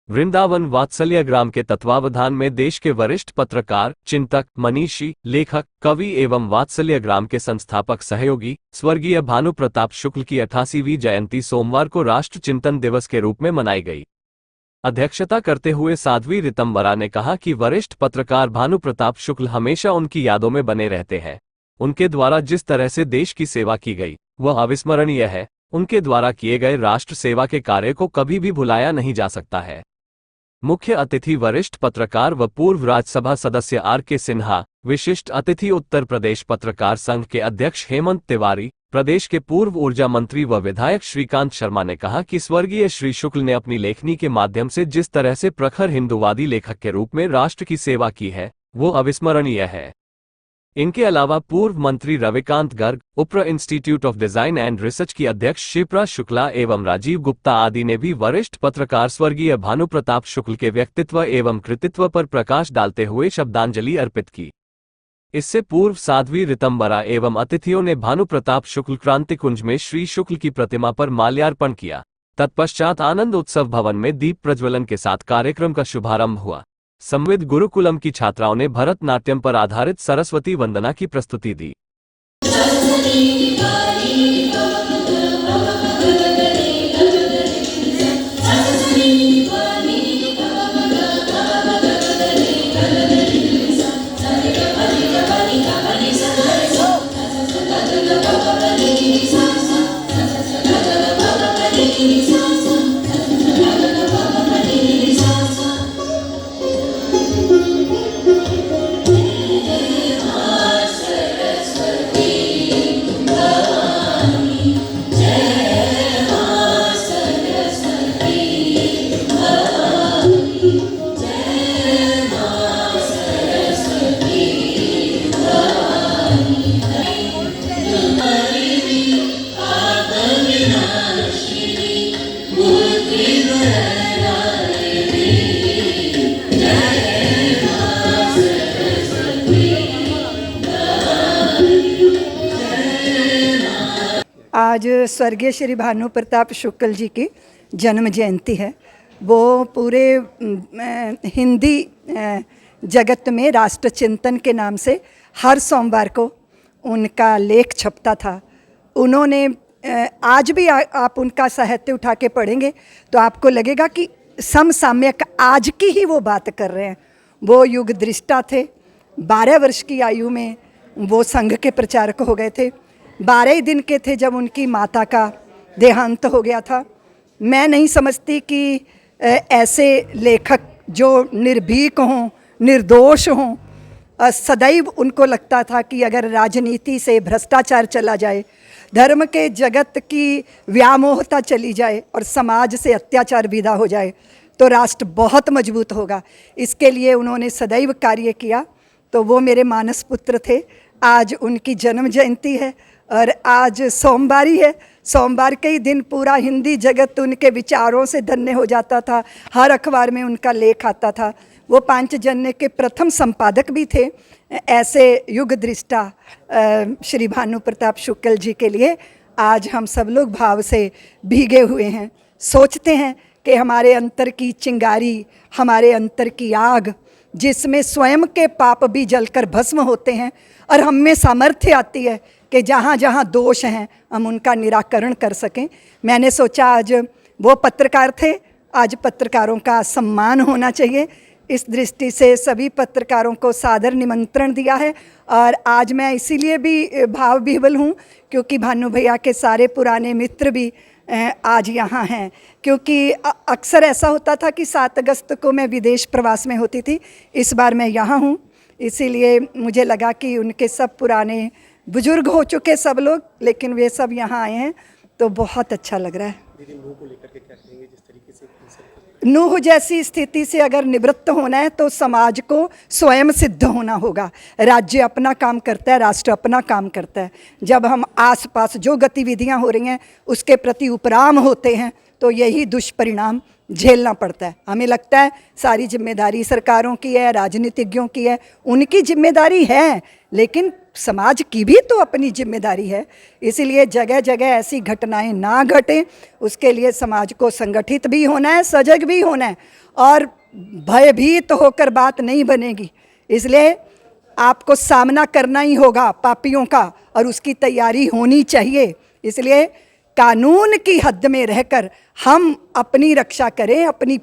वृंदावन वात्सल्य ग्राम के तत्वावधान में देश के वरिष्ठ पत्रकार, चिंतक, मनीषी, लेखक, कवि एवं वात्सल्य ग्राम के संस्थापक सहयोगी स्वर्गीय भानु प्रताप शुक्ल की 88वीं जयंती सोमवार को राष्ट्र चिंतन दिवस के रूप में मनाई गई। अध्यक्षता करते हुए साध्वी रितंबरा ने कहा कि वरिष्ठ पत्रकार भानु प्रताप शुक्ल हमेशा उनकी यादों में बने रहते हैं। उनके द्वारा जिस तरह से देश की सेवा की गई वह अविस्मरणीय है। उनके द्वारा किए गए राष्ट्र सेवा के कार्य को कभी भी भुलाया नहीं जा सकता है। मुख्य अतिथि वरिष्ठ पत्रकार व पूर्व राज्यसभा सदस्य आर.के. सिन्हा, विशिष्ट अतिथि उत्तर प्रदेश पत्रकार संघ के अध्यक्ष हेमंत तिवारी, प्रदेश के पूर्व ऊर्जा मंत्री व विधायक श्रीकांत शर्मा ने कहा कि स्वर्गीय श्री शुक्ल ने अपनी लेखनी के माध्यम से जिस तरह से प्रखर हिंदूवादी लेखक के रूप में राष्ट्र की सेवा की है वो अविस्मरणीय है। इनके अलावा पूर्व मंत्री रविकांत गर्ग, उपरा institute of design and research की अध्यक्ष शिप्रा शुक्ला एवं राजीव गुप्ता आदि ने भी वरिष्ठ पत्रकार स्वर्गीय भानु प्रताप शुक्ल के व्यक्तित्व एवं कृतित्व पर प्रकाश डालते हुए श्रद्धांजलि अर्पित की। इससे पूर्व साध्वी रितंबरा एवं अतिथियों ने भानु प्रताप शुक्ल क्रांति कुंज में श्री शुक्ल की प्रतिमा पर माल्यार्पण किया। तत्पश्चात आनंद उत्सव भवन में दीप प्रज्वलन के साथ कार्यक्रम का शुभारंभ हुआ। संविद गुरुकुलम की छात्राओं ने भरतनाट्यम पर आधारित सरस्वती वंदना की प्रस्तुति दी। आज स्वर्गीय श्री भानु प्रताप शुक्ल जी की जन्म जयंती है। वो पूरे हिंदी जगत में राष्ट्र चिंतन के नाम से हर सोमवार को उनका लेख छपता था। उन्होंने आज भी आप उनका साहित्य उठा के पढ़ेंगे तो आपको लगेगा कि समसामयिक आज की ही वो बात कर रहे हैं। वो युग दृष्टा थे। 12 वर्ष की आयु में वो संघ के प्रचारक हो गए थे। 12 ही दिन के थे जब उनकी माता का देहांत हो गया था। मैं नहीं समझती कि ऐसे लेखक जो निर्भीक हों, निर्दोष हों, सदैव उनको लगता था कि अगर राजनीति से भ्रष्टाचार चला जाए, धर्म के जगत की व्यामोहता चली जाए और समाज से अत्याचार विदा हो जाए तो राष्ट्र बहुत मजबूत होगा। इसके लिए उन्होंने सदैव कार्य किया। तो वो मेरे मानस पुत्र थे। आज उनकी जन्म जयंती है और आज सोमवार ही है। सोमवार के ही दिन पूरा हिंदी जगत उनके विचारों से धन्य हो जाता था। हर अखबार में उनका लेख आता था। वो पांचजन्य के प्रथम संपादक भी थे। ऐसे युग दृष्टा श्री भानु प्रताप शुक्ल जी के लिए आज हम सब लोग भाव से भीगे हुए हैं। सोचते हैं कि हमारे अंतर की चिंगारी, हमारे अंतर की आग, जिसमें स्वयं के पाप भी जलकर भस्म होते हैं और हम में सामर्थ्य आती है कि जहाँ जहाँ दोष हैं हम उनका निराकरण कर सकें। मैंने सोचा आज वो पत्रकार थे, आज पत्रकारों का सम्मान होना चाहिए। इस दृष्टि से सभी पत्रकारों को सादर निमंत्रण दिया है। और आज मैं इसीलिए भी भाव विह्वल हूँ क्योंकि भानु भैया के सारे पुराने मित्र भी आज यहाँ हैं। क्योंकि अक्सर ऐसा होता था कि 7 अगस्त को मैं विदेश प्रवास में होती थी। इस बार मैं यहाँ हूँ, इसीलिए मुझे लगा कि उनके सब पुराने बुजुर्ग हो चुके सब लोग, लेकिन वे सब यहाँ आए हैं तो बहुत अच्छा लग रहा है। दीदी, नूह को लेकर के क्या कहेंगे? जिस तरीके से नूह जैसी स्थिति से अगर निवृत्त होना है तो समाज को स्वयं सिद्ध होना होगा। राज्य अपना काम करता है, राष्ट्र अपना काम करता है। जब हम आसपास जो गतिविधियां हो रही हैं उसके प्रति उपराम होते हैं तो यही दुष्परिणाम झेलना पड़ता है। हमें लगता है सारी जिम्मेदारी सरकारों की है, राजनीतिज्ञों की है, उनकी जिम्मेदारी है, लेकिन समाज की भी तो अपनी जिम्मेदारी है। इसलिए जगह जगह ऐसी घटनाएं ना घटें, उसके लिए समाज को संगठित भी होना है, सजग भी होना है, और भयभीत होकर बात नहीं बनेगी। इसलिए आपको सामना करना ही होगा पापियों का, और उसकी तैयारी होनी चाहिए। इसलिए कानून की हद में रहकर हम अपनी रक्षा करें, अपनी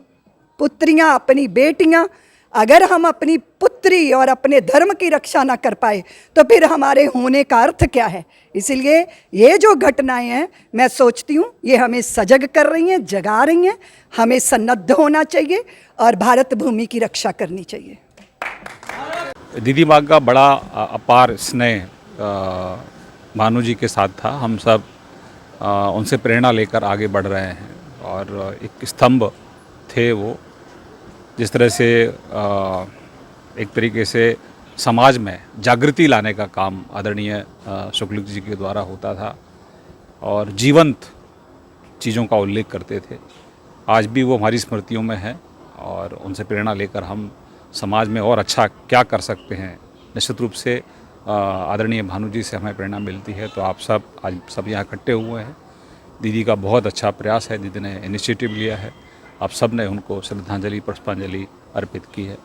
पुत्रियां, अपनी बेटियां। अगर हम अपनी पुत्री और अपने धर्म की रक्षा ना कर पाए तो फिर हमारे होने का अर्थ क्या है। इसलिए ये जो घटनाएं हैं, मैं सोचती हूँ ये हमें सजग कर रही हैं, जगा रही हैं। हमें सन्नद्ध होना चाहिए और भारत भूमि की रक्षा करनी चाहिए। दीदी माँ का बड़ा अपार स्नेह भानु जी के साथ था। हम सब उनसे प्रेरणा लेकर आगे बढ़ रहे हैं, और एक स्तंभ थे वो। जिस तरह से एक तरीके से समाज में जागृति लाने का काम आदरणीय शुक्ल जी के द्वारा होता था, और जीवंत चीज़ों का उल्लेख करते थे। आज भी वो हमारी स्मृतियों में है, और उनसे प्रेरणा लेकर हम समाज में और अच्छा क्या कर सकते हैं, निश्चित रूप से आदरणीय भानु जी से हमें प्रेरणा मिलती है। तो आप सब आज सब यहाँ इकट्ठे हुए हैं। दीदी का बहुत अच्छा प्रयास है, दीदी ने इनिशिएटिव लिया है। आप सब ने उनको श्रद्धांजलि, पुष्पांजलि अर्पित की है।